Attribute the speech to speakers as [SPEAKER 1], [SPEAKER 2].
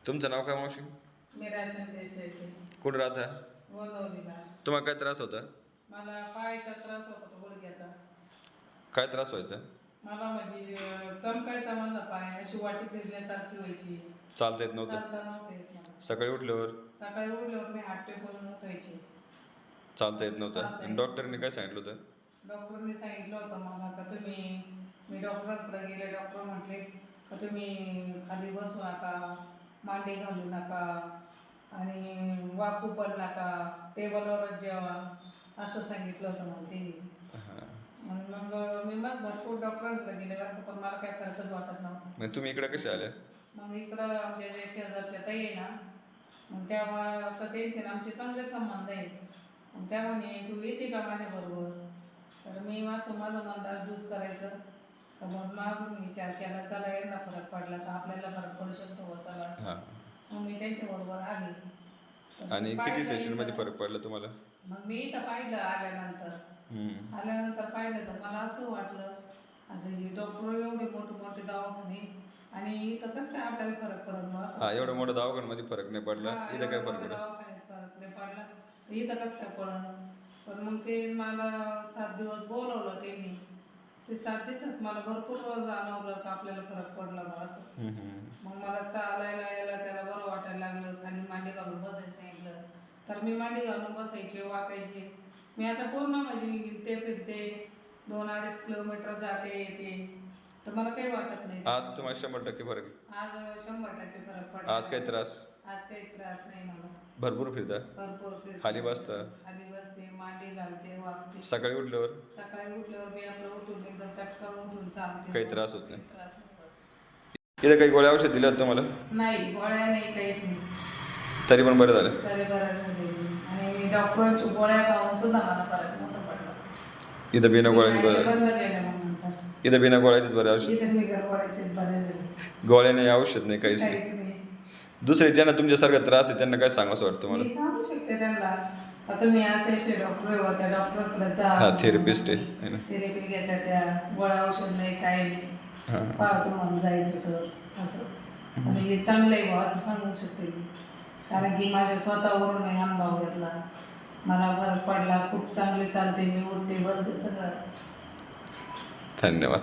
[SPEAKER 1] तुमचं नाव काय मावशी?
[SPEAKER 2] मीरा संदेश शेळके.
[SPEAKER 1] कुठं राहता?
[SPEAKER 2] गोंदवलीला.
[SPEAKER 1] तुम्हाला काय त्रास होता?
[SPEAKER 2] मला पायाचा त्रास होता तो गुडघ्याचा.
[SPEAKER 1] काय त्रास व्हायचा?
[SPEAKER 2] मला म्हणजे चमकायचा माझा पाय, अशी वाटी फिरल्यासारखी व्हायची.
[SPEAKER 1] चालता येत नव्हतं?
[SPEAKER 2] चालता नव्हतं येत मला.
[SPEAKER 1] सकाळी उठल्यावर?
[SPEAKER 2] सकाळी उठल्यावर मी हात टेकून उठायचे.
[SPEAKER 1] चालता येत नव्हतं?
[SPEAKER 2] चालता
[SPEAKER 1] आणि
[SPEAKER 2] येत
[SPEAKER 1] डॉक्टरने
[SPEAKER 2] नव्हतं.
[SPEAKER 1] काय सांगितलं होतं?
[SPEAKER 2] डॉक्टरने सांगितलं होतं मला का मी डॉक्टरांकडे गेले. डॉक्टर म्हटले का तुम्ही खाली बसू नका, मांडी घालू नका आणि वाकू पण नका, टेबलवरच जेवा, असं सांगितलं होतं मला त्यांनी. मग मी भरपूर डॉक्टरांकडे गेले बरं, पण मला काय फरकच वाटत नव्हता.
[SPEAKER 1] मग तुम्ही इकडे कसे आले?
[SPEAKER 2] मग इकडं आमच्या जे शेजारच्या ताई आहे ना, मग तेव्हा आता त्यांचे आमचे चांगले संबंध आहेत. मग त्या म्हणे तू येते का माझ्याबरोबर? तर मी माझं मन डूस करायचं. तर मग मागून विचार केला, चला यांना फरक पडला तर आपल्याला फरक पडू शकतो, चला असं. मग मी त्यांच्याबरोबर आले.
[SPEAKER 1] आणि किती सेशनमध्ये फरक पडला तुम्हाला?
[SPEAKER 2] मग मी इथं पाहिलं आल्यानंतर पाहिलं तर मला असं वाटलं, आता हे डॉक्टर एवढे मोठे दवाखाने आणि इथं कसं काय आपल्याला फरक पडत असं.
[SPEAKER 1] एवढं मोठं दवाखान्यामध्ये फरक नाही पडला, इथं काय फरक पडला?
[SPEAKER 2] दवाखान्यात फरक नाही पडला तर इथं कसं काय पडलं. पण मग ते मला 7 दिवस बोलवलं त्यांनी. ते 7 दिवसात मला भरपूर जाणवलं का आपल्याला फरक पडला बा असं. मग मला चालायला यायला त्याला बरं वाटायला लागलं. खाली मांडी घालून बसायचं सांगितलं तर मी मांडी घालून बसायचे, वाकायचे. मी आता पूर्ण म्हणजे फिरते 2-2.5 किलोमीटर जाते येते, तर मला काही वाटत नाही.
[SPEAKER 1] आज तुम्हाला 100% फरक?
[SPEAKER 2] आज 100% फरक पडला.
[SPEAKER 1] आज काही त्रास?
[SPEAKER 2] आज काही त्रास नाही मला.
[SPEAKER 1] भरपूर फिरता?
[SPEAKER 2] भरपूर फिरते.
[SPEAKER 1] खाली बसता?
[SPEAKER 2] खाली बसते, मांडी घालते, वाकते.
[SPEAKER 1] सकाळी उठल्यावर?
[SPEAKER 2] सकाळी उठल्यावर मी आपलं उठून एकदम टक्कन उठून चालते.
[SPEAKER 1] काही त्रास होत नाही?
[SPEAKER 2] त्रास नाही पडत.
[SPEAKER 1] इथं काही गोळ्या औषध दिल्या तुम्हाला?
[SPEAKER 2] नाही, गोळ्या नाही, काहीच नाही.
[SPEAKER 1] तरी पण बरं झालं?
[SPEAKER 2] तरी बरं झाले. आणि डॉक्टरांच्या गोळ्या खाऊन सुद्धा मला फरक नव्हता पडला.
[SPEAKER 1] इथं बिना गोळ्याची
[SPEAKER 2] बंद
[SPEAKER 1] बरं?
[SPEAKER 2] केलं मग नंतर.
[SPEAKER 1] इथं बिना गोळ्याचीच बरं औषध?
[SPEAKER 2] इथं मी गोळ्याचेच बरे झाले.
[SPEAKER 1] गोळ्या नाही, औषध नाही, काहीच नाही?
[SPEAKER 2] काहीच नाही.
[SPEAKER 1] दुसरे ज्यांना तुमच्यासारखा त्रास आहे त्यांना काय सांगावं वाटतं मला?
[SPEAKER 2] मी सांगू शकते त्यांना का तुम्ही असे डॉक्टर आहे, त्या डॉक्टरकडे जा.
[SPEAKER 1] थेरपिस्ट आहे ना?
[SPEAKER 2] थेरपी घेतात त्या, गोळ्या औषध नाही, काही नाही. पहा तुम्हाला जायचं तर असं. आणि हे चांगलं आहे बा असं सांगू शकते मी. कारण की माझ्या स्वतःवरून नाही अनुभव घेतला. मला फरक पडला, खूप चांगले चालते, मी उठते बसते सगळं.
[SPEAKER 1] धन्यवाद.